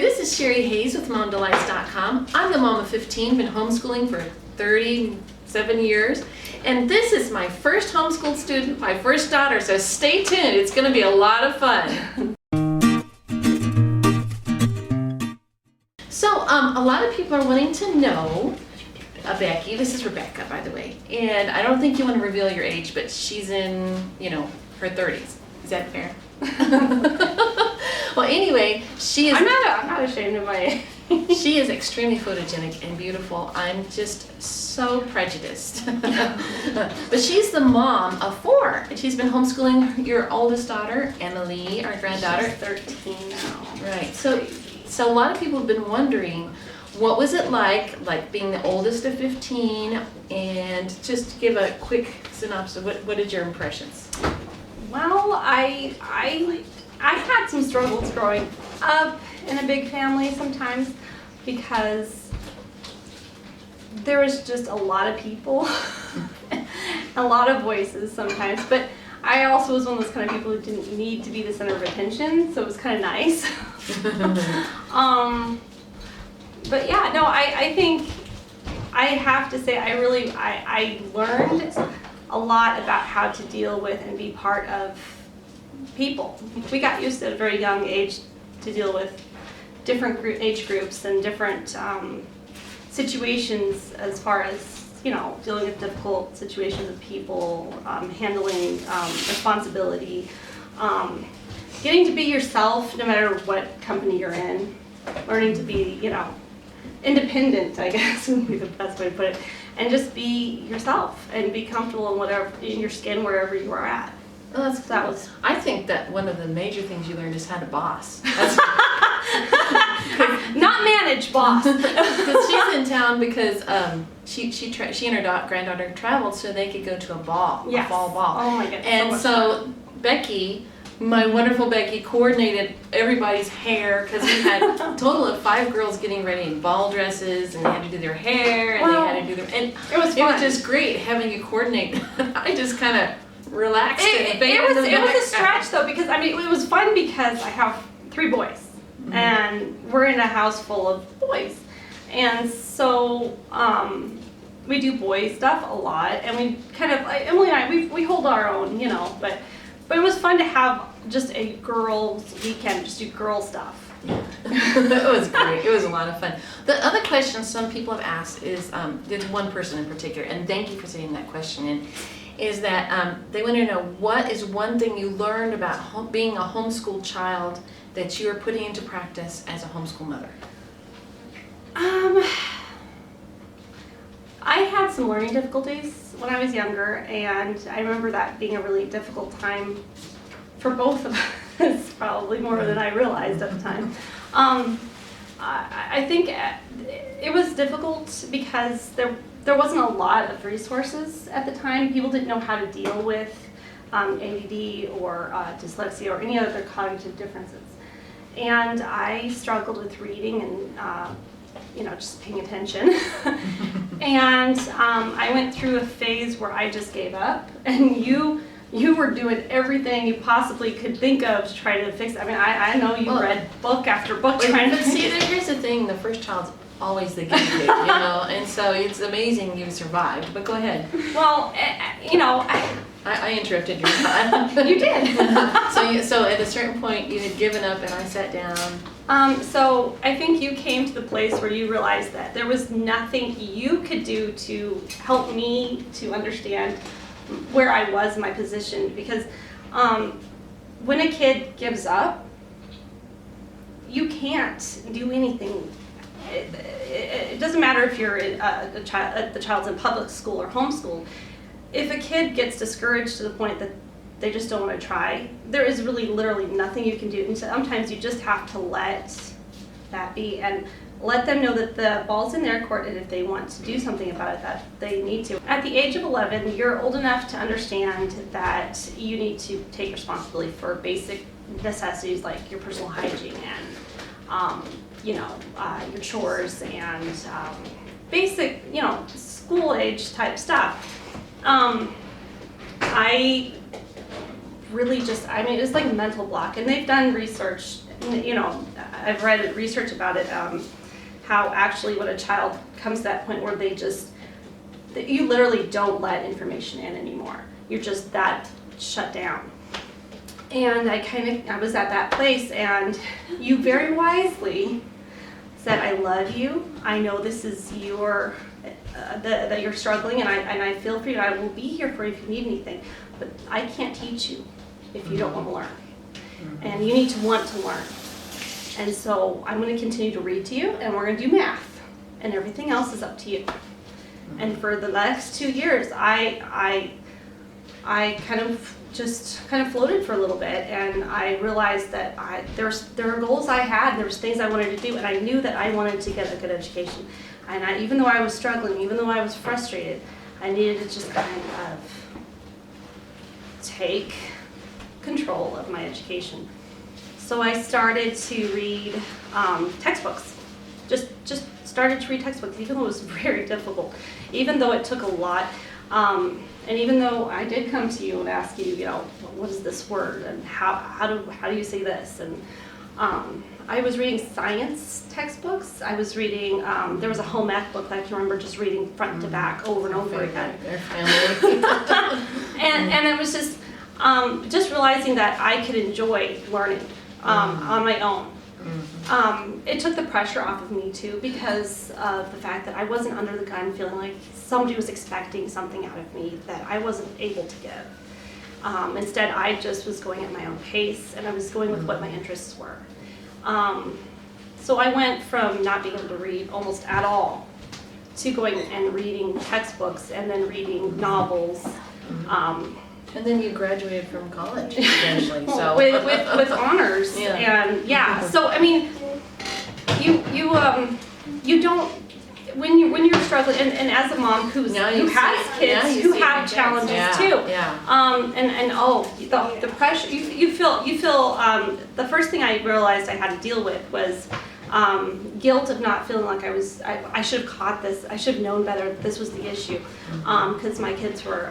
this is Sherry Hayes with MomDelights.com. I'm the mom of 15, been homeschooling for 37 years, and this is my first homeschooled student, my first daughter, so stay tuned. It's going to be a lot of fun. So, a lot of people are wanting to know, Becky, this is Rebecca, by the way, and I don't think you want to reveal your age, but she's in, her 30s. Is that fair? Well, anyway, I'm not ashamed of my age. She is extremely photogenic and beautiful. I'm just so prejudiced. But she's the mom of 4, and she's been homeschooling your oldest daughter, Emily, our granddaughter. She's 13 now. Right. So a lot of people have been wondering, what was it like being the oldest of 15, and just give a quick synopsis. What did your impressions? Well, I had some struggles growing up in a big family sometimes because there was just a lot of people, a lot of voices sometimes, but I also was one of those kind of people who didn't need to be the center of attention, so it was kind of nice. But yeah, no, I think I have to say I learned a lot about how to deal with and be part of people. We got used at a very young age to deal with different age groups and different situations as far as, dealing with difficult situations with people, handling responsibility, getting to be yourself no matter what company you're in, learning to be, independent, I guess would be the best way to put it, and just be yourself and be comfortable in your skin wherever you are at. Well, I think that one of the major things you learned is how to boss. Not manage, boss. Because she's in town because she and her granddaughter traveled so they could go to a ball, yes. A fall ball. Oh my goodness. And so Becky, my wonderful Becky, coordinated everybody's hair because we had a total of 5 girls getting ready in ball dresses, and they had to do their hair, and they had to do their, and it was fun. It was just great having you coordinate. I just kind of relaxed. It was a stretch though, because it was fun because I have 3 boys, mm-hmm. and we're in a house full of boys, and so we do boy stuff a lot, and we kind of, Emily and I, we hold our own, but it was fun to have just a girls' weekend, just do girl stuff. It was great. It was a lot of fun. The other question some people have asked is, there's one person in particular, and thank you for sending that question in, is that they want to know, what is one thing you learned about being a homeschool child that you are putting into practice as a homeschool mother? I had some learning difficulties when I was younger, and I remember that being a really difficult time for both of us, probably more than I realized at the time. I think it was difficult because there wasn't a lot of resources at the time. People didn't know how to deal with ADD or dyslexia or any other cognitive differences. And I struggled with reading and just paying attention. And I went through a phase where I just gave up, and you were doing everything you possibly could think of to try to fix it. I know you read book after book trying to see, here's the thing, the first child's always the guinea pig, and so it's amazing you survived, but go ahead. Well, I interrupted your thought. You did. So at a certain point you had given up, and I sat down. So I think you came to the place where you realized that there was nothing you could do to help me to understand where I was in my position, because when a kid gives up, you can't do anything. It doesn't matter if you're the child's in public school or homeschool. If a kid gets discouraged to the point that they just don't want to try, there is really literally nothing you can do. And sometimes you just have to let that be and let them know that the ball's in their court, and if they want to do something about it, that they need to. At the age of 11, you're old enough to understand that you need to take responsibility for basic necessities like your personal hygiene and your chores and basic, school age type stuff. I really just, it's like a mental block, and they've done research, I've read research about it, how actually when a child comes to that point where that you literally don't let information in anymore. You're just that shut down. And I was at that place, and you very wisely said, I love you. I know this is that you're struggling, and I feel for you. I will be here for you if you need anything. But I can't teach you if you don't want to learn. And you need to want to learn. And so I'm going to continue to read to you, and we're going to do math. And everything else is up to you. And for the next 2 years, I kind of floated for a little bit, and I realized that there were goals I had, there was things I wanted to do, and I knew that I wanted to get a good education. And even though I was struggling, even though I was frustrated, I needed to just kind of take control of my education. So I started to read textbooks. Just started to read textbooks, even though it was very difficult, even though it took a lot. And even though I did come to you and ask you, what is this word, and how do you say this? And I was reading science textbooks. I was reading, there was a home ec book that I can remember just reading front to back over and over again. and it was just realizing that I could enjoy learning on my own. It took the pressure off of me too, because of the fact that I wasn't under the gun feeling like somebody was expecting something out of me that I wasn't able to give. Instead, I just was going at my own pace, and I was going with what my interests were. So I went from not being able to read almost at all to going and reading textbooks and then reading novels. And then you graduated from college eventually, so with honors, and So I mean, you don't when you're struggling, and as a mom who has kids who have challenges too, the pressure you feel. The first thing I realized I had to deal with was guilt of not feeling like I should have caught this. I should have known better that this was the issue, because my kids were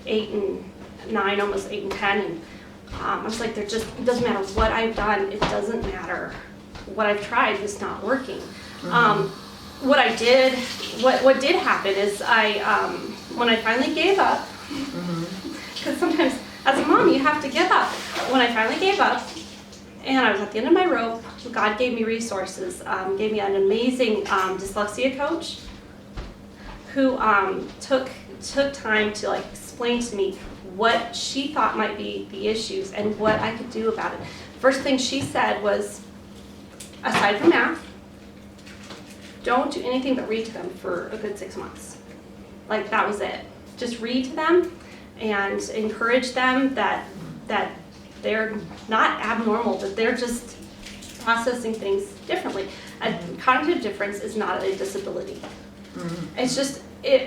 8 and 9, almost 8 and 10, and I was like, it doesn't matter what I've done, it doesn't matter what I've tried, it's not working. What did happen is when I finally gave up, because sometimes as a mom you have to give up. When I finally gave up, and I was at the end of my rope, God gave me resources, gave me an amazing dyslexia coach who took time to explain to me what she thought might be the issues and what I could do about it. First thing she said was, aside from math, don't do anything but read to them for a good 6 months. That was it. Just read to them and encourage them that they're not abnormal, that they're just processing things differently. A cognitive difference is not a disability. It's just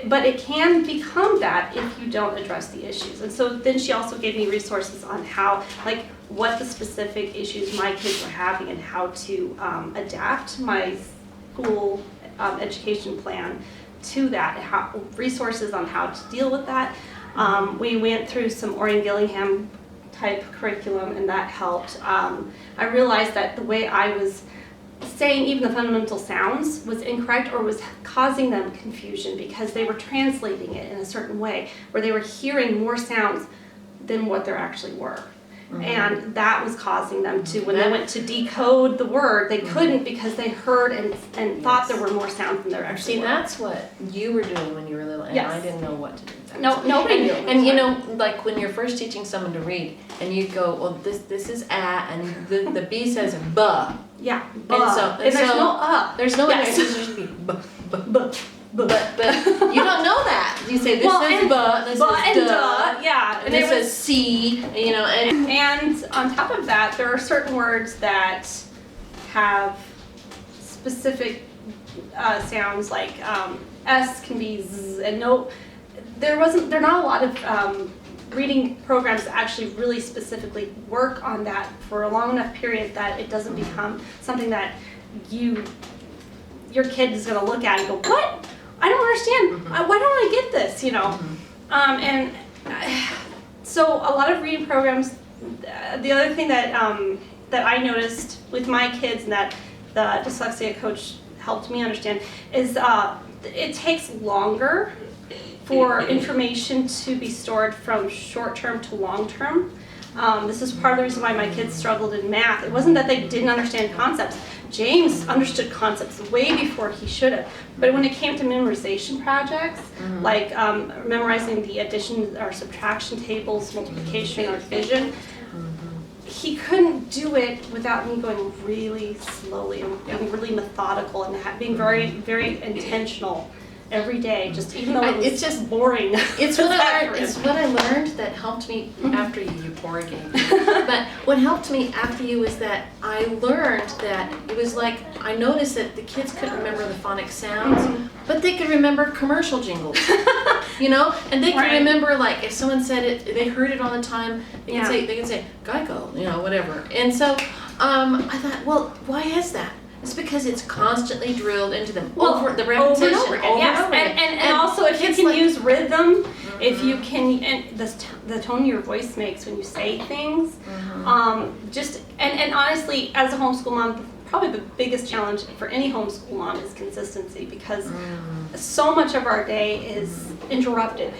but it can become that if you don't address the issues. And so then she also gave me resources on how, what the specific issues my kids were having and how to adapt my school education plan to that, resources on how to deal with that. We went through some Orion Gillingham type curriculum, and that helped. I realized that the way I was saying even the fundamental sounds was incorrect or was causing them confusion because they were translating it in a certain way where they were hearing more sounds than what there actually were. And that was causing them to, when they went to decode the word, they couldn't because they heard and thought there were more sounds than there actually were. That's what you were doing when you were little, and I didn't know what to do. Nobody knew. And when you're first teaching someone to read, and you go, well, this is and the B says buh. Yeah, buh. And there's no There's no there. So there's just be buh, buh, buh. But you don't know that. You say this is buh, this is duh, and this is C, And on top of that, there are certain words that have specific sounds, like S can be Z, and no. There are not a lot of reading programs that actually really specifically work on that for a long enough period that it doesn't become something that your kid is going to look at and go, what? I don't understand. Why don't I get this? So a lot of reading programs. The other thing that that I noticed with my kids and that the dyslexia coach helped me understand is it takes longer for information to be stored from short-term to long-term. This is part of the reason why my kids struggled in math. It wasn't that they didn't understand concepts. James understood concepts way before he should have. But when it came to memorization projects, like memorizing the addition or subtraction tables, multiplication or division, he couldn't do it without me going really slowly and being really methodical and being very, very intentional every day, just even though it's just boring. It's what I learned that helped me after you pour again. But what helped me after you is that I learned that it was like I noticed that the kids couldn't remember the phonic sounds, but they could remember commercial jingles. You know, and they could remember, like, if someone said it, they heard it all the time. They could say Geico, you know, whatever. And so I thought, well, why is that? It's because it's constantly drilled into them over the repetition, over and over again. And also if you can use rhythm, if you can, and the tone your voice makes when you say things, and honestly, as a homeschool mom, probably the biggest challenge for any homeschool mom is consistency, because so much of our day is interrupted,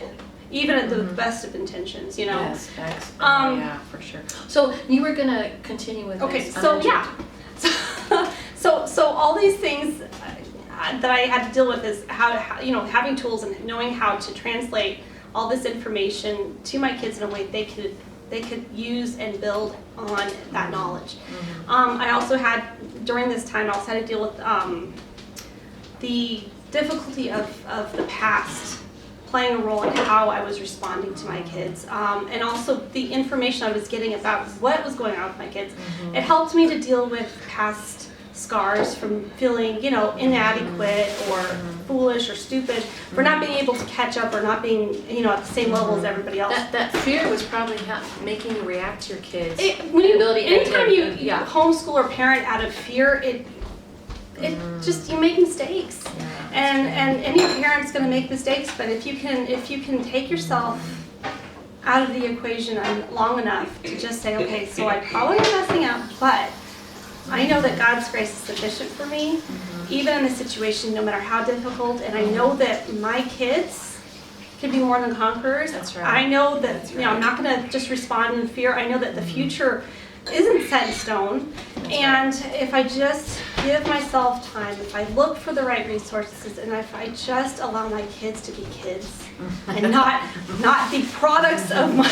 even at the best of intentions, you know. Yes, yeah, for sure. So you were gonna continue with this. So yeah. So all these things that I had to deal with is how to, you know, having tools and knowing how to translate all this information to my kids in a way they could use and build on that knowledge. I also had, during this time, I also had to deal with the difficulty of the past playing a role in how I was responding to my kids, and also the information I was getting about what was going on with my kids. It helped me to deal with past scars from feeling, you know, inadequate or foolish or stupid for not being able to catch up or not being, you know, at the same level as everybody else. That fear was probably making you react to your kids. Anytime you homeschool or parent out of fear, it just, you make mistakes. And any parent's going to make mistakes, but if you can take yourself out of the equation long enough to just say, okay, so I probably am messing up, but I know that God's grace is sufficient for me, even in a situation, no matter how difficult, and I know that my kids can be more than conquerors. That's right. I know that, you know, I'm not going to just respond in fear. I know that the future isn't set in stone, and if I just give myself time, if I look for the right resources, and if I just allow my kids to be kids, and not the products of my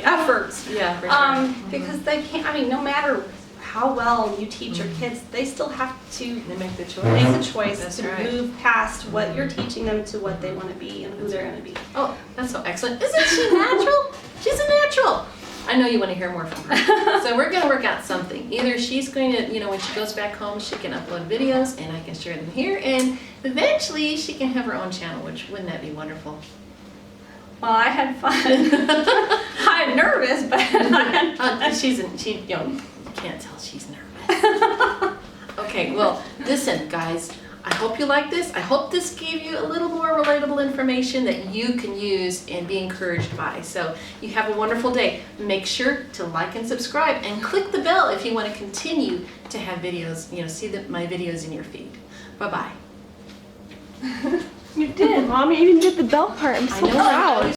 efforts. Yeah, for sure. Because they can't. I mean, no matter how well you teach your kids, they still have to make the choice. to move past what you're teaching them to what they want to be and who they're going to be. Oh, that's so excellent. Isn't she natural? She's a natural. I know you want to hear more from her. So we're going to work out something. Either she's going to, you know, when she goes back home, she can upload videos and I can share them here. And eventually she can have her own channel, which wouldn't that be wonderful? Well, I had fun. I'm nervous, but I had fun. She, you know, you can't tell she's nervous. Okay, well, listen, guys. I hope you like this. I hope this gave you a little more relatable information that you can use and be encouraged by. So you have a wonderful day. Make sure to like and subscribe and click the bell if you want to continue to have videos, you know, see my videos in your feed. Bye-bye. You did, Mom. You didn't get the bell part. I'm so proud.